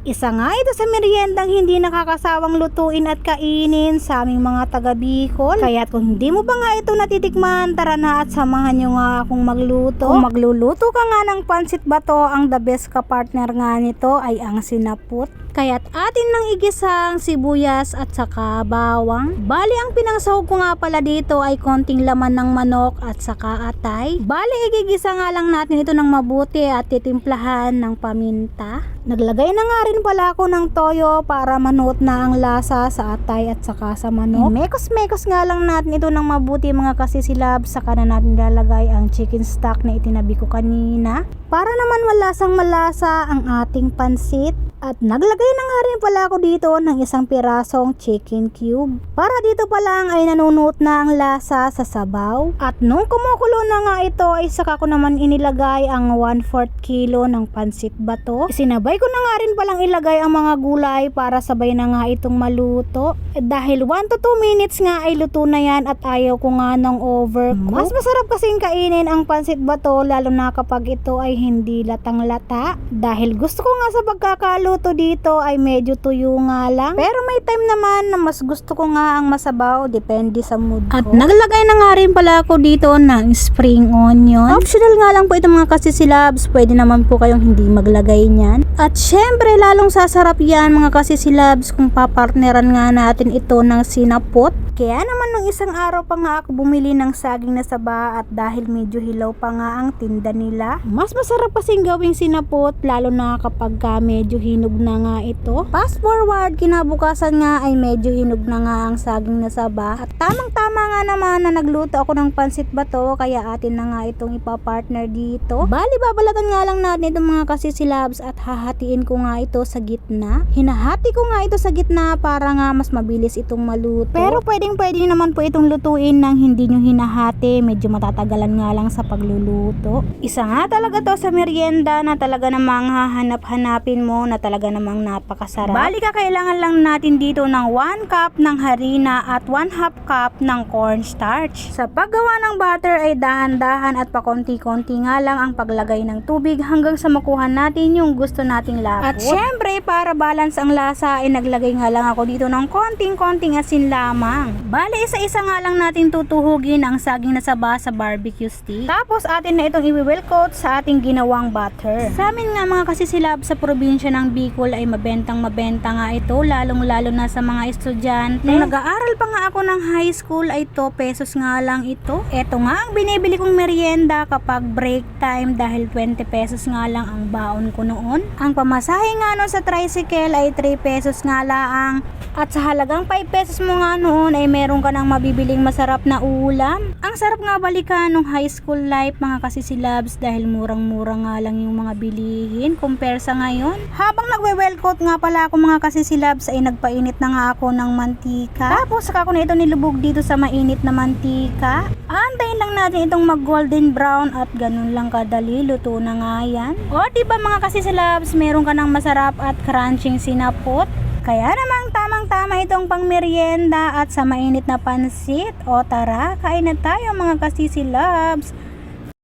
Isa nga ito sa meriendang hindi nakakasawang lutuin at kainin sa aming mga taga Bicol. Kaya't kung hindi mo pa nga ito natitikman, tara na at samahan nyo nga akong magluto. Kung magluluto ka nga ng pansit bato, ang the best ka-partner nga nito ay ang sinaput. Kaya't atin nang igisang sibuyas at saka bawang. Bali ang pinangsahog ko nga pala dito ay konting laman ng manok at saka atay. Bali igigisa nga lang natin ito ng mabuti at titimplahan ng paminta. Naglagay na nga rin pala ako ng toyo para manuot na ang lasa sa atay at saka sa manok. Mekos-mekos nga lang natin ito ng mabuti mga kasisilab. Saka na natin lalagay ang chicken stock na itinabi ko kanina para naman malasang malasa ang ating pansit. At naglagay na nga rin pala ako dito ng isang pirasong chicken cube para dito pa lang ay nanunuot na ang lasa sa sabaw. At nung kumukulo na nga ito ay saka ko naman inilagay ang 1/4 kilo ng pansit bato. Sinabay ko na nga rin palang ilagay ang mga gulay para sabay na nga itong maluto. Dahil 1 to 2 minutes nga ay luto na yan at ayaw ko nga ng overcook. Mas masarap kasing kainin ang pansit bato lalo na kapag ito ay hindi latang-lata. Dahil gusto ko nga sa pagkakaluto dito ay medyo tuyo nga lang. Pero may time naman na mas gusto ko nga ang masabaw, depende sa mood ko. At naglagay na nga rin pala ako dito ng spring onion. Optional nga lang po ito mga kasisilabs. Pwede naman po kayong hindi maglagay niyan. At syempre lalong sasarap yan mga kasisilabs kung papartneran nga natin ito ng sinapot. Kaya naman nung isang araw pa nga ako bumili ng saging na saba at dahil medyo hilaw pa nga ang tinda nila. Mas masarap kasing gawing sinapot lalo na kapag medyo hinog na nga ito. Fast forward, kinabukasan nga ay medyo hinog na nga ang saging na saba. At tamang tama nga naman na nagluto ako ng pansit bato kaya atin na nga itong ipapartner dito. Bali babalatan nga lang natin itong mga kasisilabs at hahatiin ko nga ito sa gitna. Hinahati ko nga ito sa gitna para nga mas mabilis itong maluto. Pero pwede naman po itong lutuin nang hindi nyo hinahati. Medyo matatagalan nga lang sa pagluluto. Isa nga talaga to sa merienda na talaga namang hahanap-hanapin mo na talaga namang napakasarap. Bali kailangan lang natin dito ng 1 cup ng harina at 1/2 cup ng cornstarch. Sa paggawa ng butter ay dahan-dahan at pakonti-konti nga lang ang paglagay ng tubig hanggang sa makuha natin yung gusto nating lapot. At syempre para balance ang lasa ay naglagay nga lang ako dito ng konting-konting asin lamang. Bali isa-isa nga lang natin tutuhugin ang saging na saba sa barbecue stick. Tapos atin na itong i-well coat sa ating ginawang butter. Sa amin nga mga kasisilab sa probinsya ng Bicol ay mabenta nga ito lalong-lalo na sa mga estudyante. Nung nag-aaral pa nga ako ng high school ay 2 pesos nga lang ito. Ito nga ang binibili kong merienda kapag break time dahil 20 pesos nga lang ang baon ko noon. Ang pamasahe nga nun sa tricycle ay 3 pesos nga lang. At sa halagang 5 pesos mo nga noon ay meron ka ng mabibiling masarap na ulam. Ang sarap nga balikan nung high school life mga kasisilabs dahil murang-mura nga lang yung mga bilihin compare sa ngayon. Habang nagwe-well coat nga pala ako mga kasisilabs ay nagpainit na nga ako ng mantika. Tapos saka ko na ito nilubog dito sa mainit na mantika. Antayin lang natin itong mag golden brown at ganun lang kadali, luto na nga yan. O diba mga kasisilabs, meron ka ng masarap at crunching sinapot. Kaya namang tamang-tama itong pang merienda at sa mainit na pansit. O tara, kain na tayo mga kasisilabs.